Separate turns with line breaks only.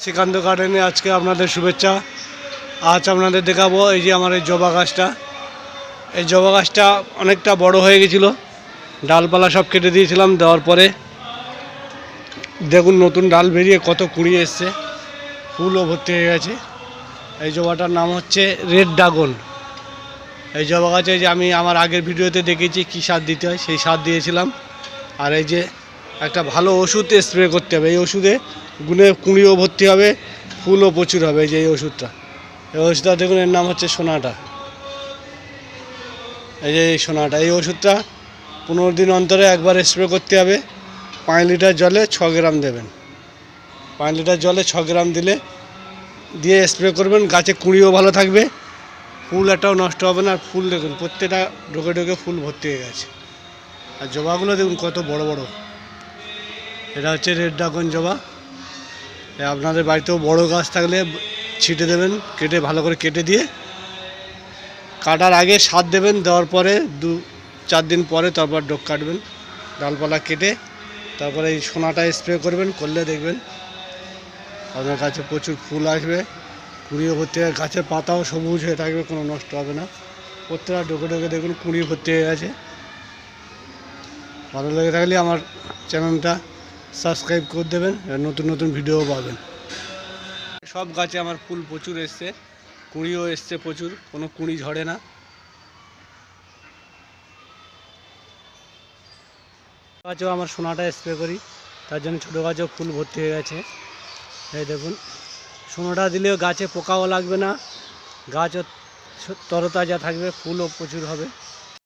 শ্রীকান্ত গার্ডেনে আজকে আপনাদের শুভেচ্ছা। আজ আপনাদের দেখাবো এই যে আমার এই জবা গাছটা। এই জবা গাছটা অনেকটা বড় হয়ে গেছিলো, ডালপালা সব কেটে দিয়েছিলাম। দেওয়ার পরে দেখুন নতুন ডাল বেরিয়ে কত কুড়ি এসছে, ফুলও ভর্তি হয়ে গেছে। এই জবাটার নাম হচ্ছে রেড ড্রাগন। এই জবা গাছে যে আমি আমার আগের ভিডিওতে দেখেছি কী সার দিতে হয়, সেই সার দিয়েছিলাম। আর এই যে একটা ভালো ওষুধ স্প্রে করতে হবে। এই ওষুধে গুণে কুঁড়িও ভর্তি হবে, ফুলও প্রচুর হবে। এই যে এই ওষুধটা, এই ওষুধটা দেখুন, এর নাম হচ্ছে সোনাটা। এই যে এই সোনাটা, এই ওষুধটা 15 দিন অন্তরে একবার স্প্রে করতে হবে। 5 লিটার জলে 6 গ্রাম দেবেন। 5 লিটার জলে 6 গ্রাম দিয়ে স্প্রে করবেন। গাছে কুঁড়িও ভালো থাকবে, ফুল একটাও নষ্ট হবে না। আর ফুল দেখুন প্রত্যেকটা ঢোকে ঢোকে ফুল ভর্তি হয়ে গেছে। আর জবাগুলো দেখুন কত বড় বড়। এটা হচ্ছে রেড ড্রাগন জবা। আপনাদের বাড়িতেও বড় গাছ থাকলে ছিটে দেবেন, কেটে ভালো করে কেটে দিয়ে কাটার আগে সার দেবেন। দেওয়ার পরে 2-4 দিন পরে তারপর ডোক কাটবেন, ডালপালা কেটে তারপরে এই সোনাটা স্প্রে করবেন। করলে দেখবেন আপনার গাছে প্রচুর ফুল আসবে, কুঁড়িও ভর্তি হয়ে, গাছের পাতাও সবুজ হয়ে থাকবে, কোনো নষ্ট হবে না। প্রত্যেকটা ডোকে ডোকে দেখুন কুঁড়ি ভর্তি হয়ে গেছে। ভালো লেগে থাকলে আমার চ্যানেলটা সাবস্ক্রাইব করে দেবেন, নতুন নতুন ভিডিও পাবেন। সব গাছে আমার ফুল প্রচুর এসছে, কুঁড়িও এসছে প্রচুর, কোনো কুঁড়ি ঝরে না। গাছেও আমার সোনাটা স্প্রে করি, তার জন্য ছোটো গাছেও ফুল ভর্তি হয়ে গেছে। এই দেখুন, সোনাটা দিলেও গাছে পোকাও লাগবে না, গাছও তরতাজা থাকবে, ফুলও প্রচুর হবে।